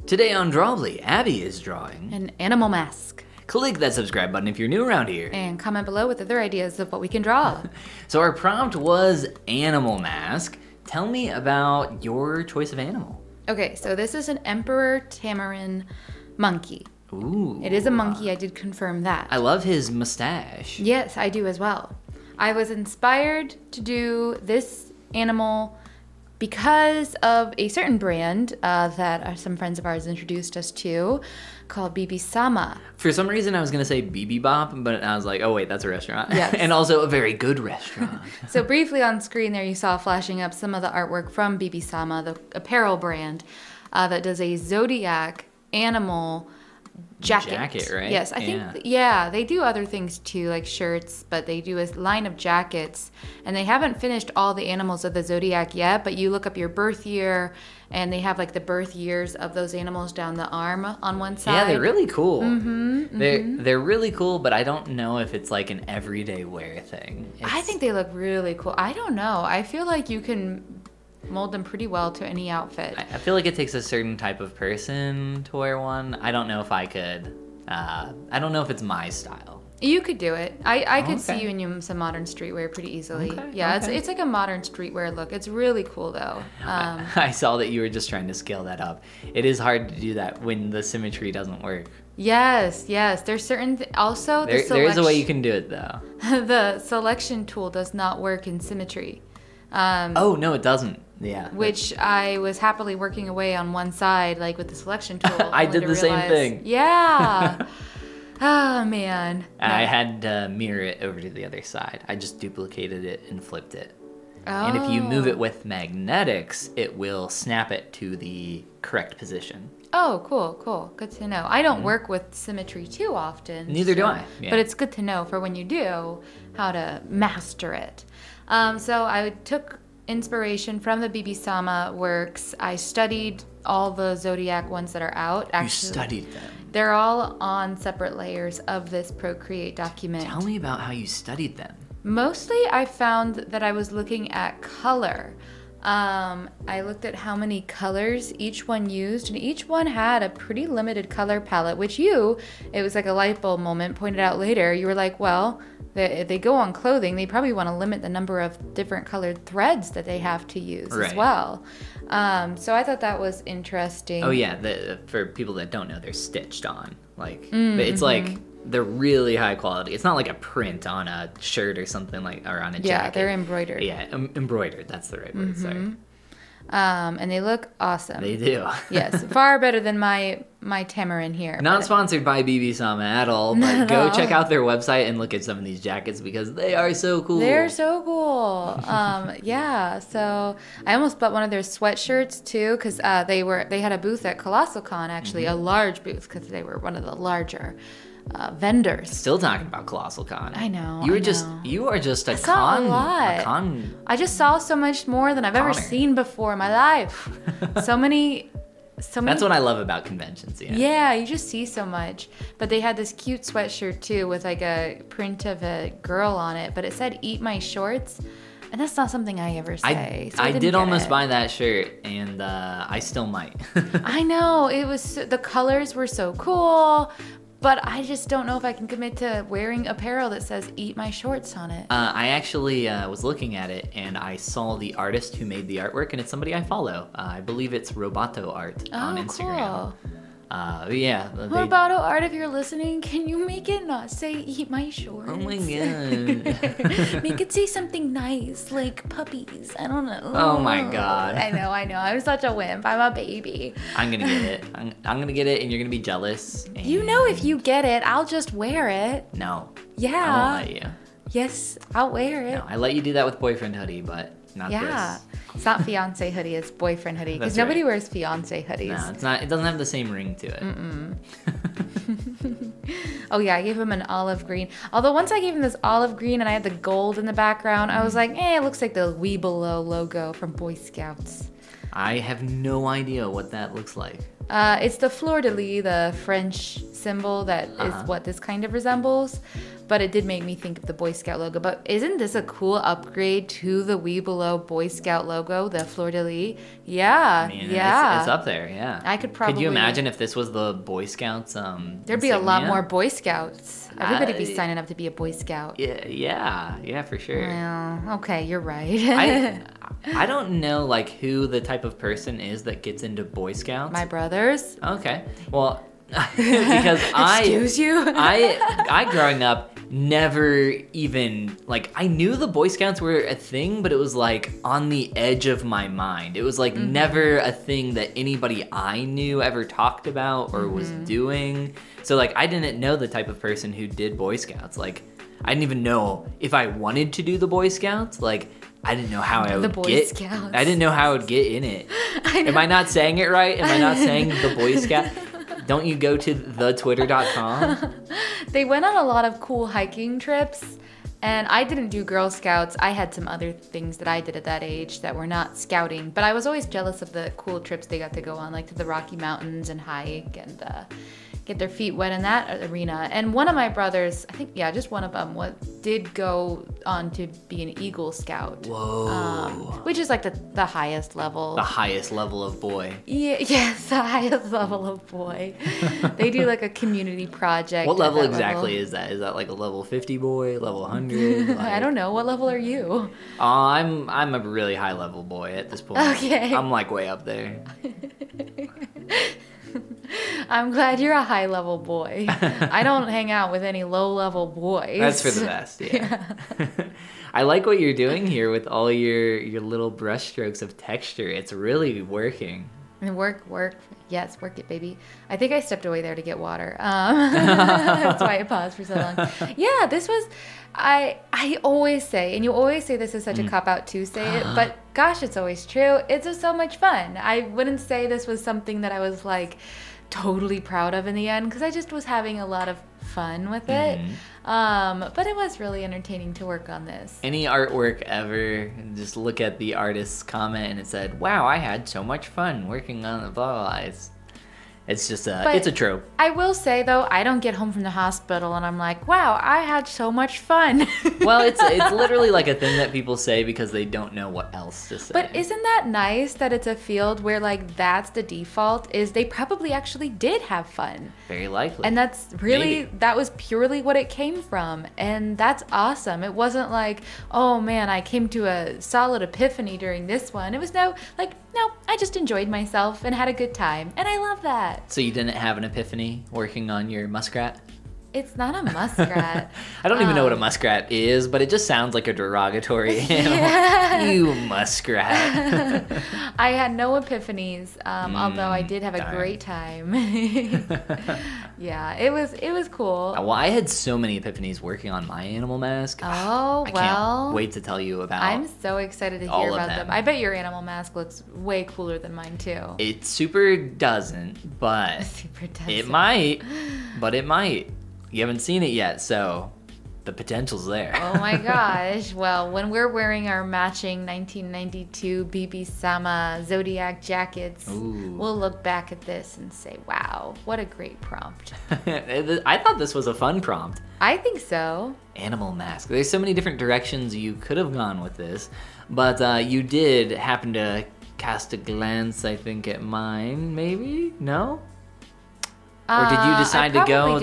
Today on Drawbli, Abby is drawing an animal mask. Click that subscribe button if you're new around here. And comment below with other ideas of what we can draw. So our prompt was animal mask. Tell me about your choice of animal. Okay, so this is an emperor tamarin monkey. Ooh. It is a monkey, I did confirm that. I love his mustache. Yes, I do as well. I was inspired to do this animal because of a certain brand that some friends of ours introduced us to called BibiSama. For some reason I was going to say BibiBop, but I was like, oh wait, that's a restaurant. Yes. And also a very good restaurant. So briefly on screen there you saw flashing up some of the artwork from BibiSama, the apparel brand that does a zodiac animal jacket, right? Yes, I think, yeah, they do other things too, like shirts, but they do a line of jackets, and they haven't finished all the animals of the zodiac yet, but you look up your birth year, and they have like the birth years of those animals down the arm on one side. Yeah, they're really cool. They're really cool, but I don't know if it's like an everyday wear thing. I think they look really cool. I don't know. I feel like you can mold them pretty well to any outfit. I feel like it takes a certain type of person to wear one. I don't know if I could. I don't know if it's my style. You could do it. I could see you in some modern streetwear pretty easily. Okay, Yeah, okay. It's like a modern streetwear look. It's really cool though. I saw that you were just trying to scale that up. It is hard to do that when the symmetry doesn't work. Yes. There's certain also There is a way you can do it though. The selection tool does not work in symmetry. Oh no, it doesn't. Yeah. Which I was happily working away on one side, like with the selection tool. I did the same thing. Yeah. Oh man. I had to mirror it over to the other side. I just duplicated it and flipped it. Oh. And if you move it with magnetics, it will snap it to the correct position. Oh, cool. Good to know. I don't work with symmetry too often. Neither do I. Yeah. But it's good to know for when you do, how to master it. So I took inspiration from the BibiSama works. I studied all the zodiac ones that are out. Actually, you studied them? They're all on separate layers of this Procreate document. Tell me about how you studied them. Mostly I found that I was looking at color. I looked at how many colors each one used, and each one had a pretty limited color palette, which it was like a light bulb moment, pointed out later. You were like, well, they go on clothing, they probably want to limit the number of different colored threads that they have to use as well. So I thought that was interesting. Oh yeah, for people that don't know, they're stitched on. Like it's like they're really high quality. It's not like a print on a shirt or something or on a jacket. Yeah, they're embroidered. Yeah, embroidered. That's the right word. Sorry. And they look awesome. They do. Yes, far better than my tamarin here. Not sponsored by BibiSama at all, but go check out their website and look at some of these jackets because they are so cool. They're so cool. Yeah, so I almost bought one of their sweatshirts too because they had a booth at Colossal Con, actually, a large booth because they were one of the larger vendors. Still talking about Colossal Con. I know. You are just a saw con. a lot. A con. I just saw so much more than I've ever seen before in my life. So many. That's what I love about conventions. Yeah, you just see so much. But they had this cute sweatshirt too with like a print of a girl on it, but it said "Eat my shorts." And that's not something I ever say. I did almost buy that shirt, and I still might. I know. It was the colors were so cool. But I just don't know if I can commit to wearing apparel that says "Eat my shorts" on it. I actually was looking at it, and I saw the artist who made the artwork, and it's somebody I follow. I believe it's Roboto Art on Instagram. Cool. Yeah. Roboto Art, if you're listening, can you make it not say "Eat my shorts"? Oh my god. Make it say something nice, like puppies. I don't know. Oh my god. I know. I'm such a wimp. I'm a baby. I'm gonna get it. I'm gonna get it, and you're gonna be jealous. You know, if you get it, I'll just wear it. No. Yeah. I won't let you. Yes, I'll wear it. No, I let you do that with boyfriend hoodie, but not this. It's not fiance hoodie, it's boyfriend hoodie. Because nobody wears fiance hoodies. No, it's not. It doesn't have the same ring to it. Oh yeah, I gave him an olive green. Although once I gave him this olive green and I had the gold in the background, I was like, it looks like the We Below logo from Boy Scouts. I have no idea what that looks like. It's the fleur-de-lis, the French symbol that is what this kind of resembles. but it did make me think of the Boy Scout logo. But isn't this a cool upgrade to the We Below Boy Scout logo, the fleur-de-lis? Yeah, I mean, yeah. it's up there, yeah. I could probably... Could you imagine if this was the Boy Scouts There'd be a lot insignia? more Boy Scouts. Everybody'd be signing up to be a Boy Scout. Yeah, for sure. Well, okay, you're right. I don't know, like, who the type of person is that gets into Boy Scouts. My brothers. Okay. Well, because Excuse you? I growing up never even, like, I knew the Boy Scouts were a thing, but it was like on the edge of my mind. It was like never a thing that anybody I knew ever talked about or was doing. So like I didn't know the type of person who did Boy Scouts. Like I didn't even know if I wanted to do the Boy Scouts. Like I didn't know how I would Scouts. I didn't know how I would get in it. Am I not saying it right? Am I not saying the Boy Scout? Don't you go to thetwitter.com? They went on a lot of cool hiking trips, and I didn't do Girl Scouts. I had some other things that I did at that age that were not scouting, but I was always jealous of the cool trips they got to go on, like to the Rocky Mountains and hike and get their feet wet in that arena. And one of my brothers, I think, yeah, just one of them, did go on to be an Eagle Scout. Whoa. Which is like the highest level. The highest level of boy. Yeah, yes, the highest level of boy. They do like a community project. What level exactly is that? Is that like a level 50 boy, level 100? Like... I don't know. What level are you? I'm a really high level boy at this point. Okay. I'm like way up there. I'm glad you're a high level boy. I don't hang out with any low level boys. That's for the best, yeah. I like what you're doing here with all your little brush strokes of texture. It's really working. And work. Yes, work it, baby. I think I stepped away there to get water. That's why I paused for so long. Yeah, this was, I always say, and you always say this is such a cop-out to say it, but gosh, it's always true. It's just so much fun. I wouldn't say this was something that I was like totally proud of in the end, because I just was having a lot of fun with it. But it was really entertaining to work on this. Any artwork ever, just look at the artist's comment and it said, wow, I had so much fun working on the blah, blah, blah. It's just it's a trope. I will say though, I don't get home from the hospital and I'm like, wow, I had so much fun. Well, it's literally like a thing that people say because they don't know what else to say. But isn't that nice that it's a field where like that's the default, is they probably actually did have fun. Very likely. And that's really, that was purely what it came from. And that's awesome. It wasn't like, oh man, I came to a solid epiphany during this one. It was no, I just enjoyed myself and had a good time. And I love that. So you didn't have an epiphany working on your muskrat? It's not a muskrat. I don't even know what a muskrat is, but it just sounds like a derogatory animal. You muskrat. I had no epiphanies, although I did have a great time. Yeah, it was cool. Well, I had so many epiphanies working on my animal mask. Oh, I can't wait to tell you about I'm so excited to hear about them. I bet your animal mask looks way cooler than mine, too. It super doesn't, but it might. But it might. You haven't seen it yet, so the potential's there. Oh my gosh. Well, when we're wearing our matching 1992 BibiSama Zodiac jackets, we'll look back at this and say, wow, what a great prompt. I thought this was a fun prompt. I think so. Animal mask. There's so many different directions you could have gone with this, but you did happen to cast a glance, I think, at mine, maybe? No? Or did you decide to go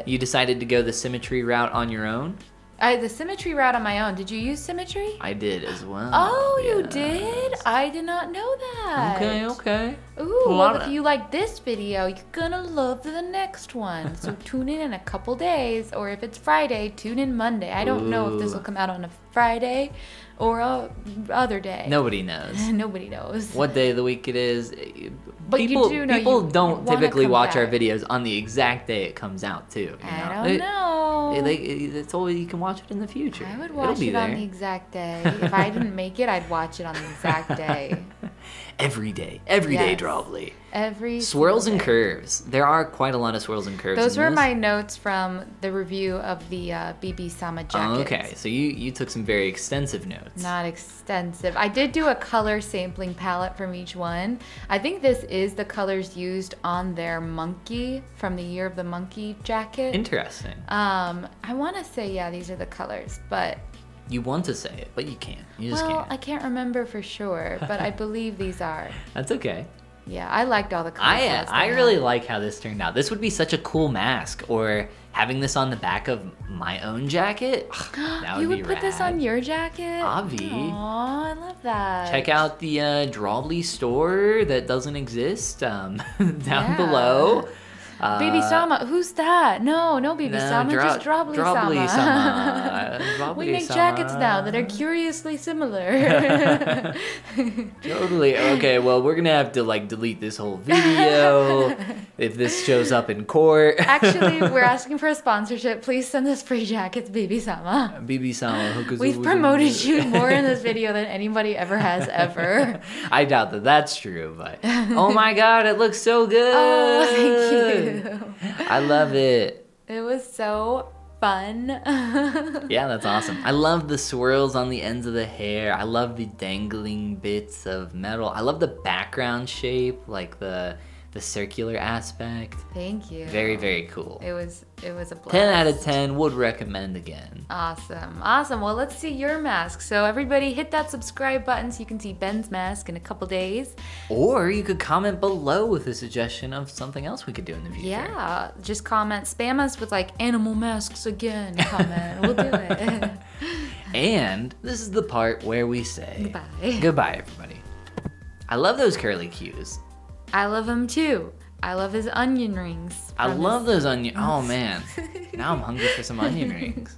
You decided to go the symmetry route on your own? The symmetry route on my own. Did you use symmetry? I did as well. Oh, yes. You did? I did not know that. Okay. Ooh, well, if you like this video, you're gonna love the next one. So tune in a couple days, or if it's Friday, tune in Monday. I don't know if this will come out on a Friday or a other day. Nobody knows. Nobody knows. What day of the week it is. But people don't typically watch our back. videos on the exact day it comes out too. I don't know. It's always, you can watch it in the future. I would watch it on the exact day. If I didn't make it, I'd watch it on the exact day. everyday Yes. Drawbli. Every Swirls single and day. curves. There are quite a lot of swirls and curves. Those in were this. my notes from the review of the BibiSama jacket. Okay, so you took some very extensive notes. Not extensive. I did do a color sampling palette from each one. I think this is the colors used on their monkey from the Year of the Monkey jacket. Interesting. I want to say, yeah, these are the colors, but You want to say it, but you can't. You just well, can't. I can't remember for sure, but I believe these are. That's okay. Yeah, I liked all the colors. I really like how this turned out. This would be such a cool mask, or having this on the back of my own jacket. That would You be would put this rad. on your jacket? Avi. Aw, I love that. Check out the Drawbli store that doesn't exist down Yeah. below. BibiSama, who's that? No, BibiSama, just Drawbli Sama. Sama. We make jackets now that are curiously similar. Totally. Okay, well, we're gonna have to like delete this whole video if this shows up in court. Actually, we're asking for a sponsorship. Please send us free jackets, BibiSama. BibiSama, hook us We've up with promoted a- you more in this video than anybody ever has ever. I doubt that that's true, but oh my god, it looks so good. Oh, thank you. I love it. It was so fun. Yeah, that's awesome. I love the swirls on the ends of the hair. I love the dangling bits of metal. I love the background shape, like the circular aspect. Thank you. Very, very cool. It was a blast. 10 out of 10, would recommend again. Awesome. Well, let's see your mask. So everybody hit that subscribe button so you can see Ben's mask in a couple days. Or you could comment below with a suggestion of something else we could do in the future. Yeah, just comment, spam us with like animal masks again comment. We'll do it. And this is the part where we say Goodbye. Goodbye, everybody. I love those curly cues. I love him too. I love his onion rings. I from love his- those onion. Oh man, now I'm hungry for some onion rings.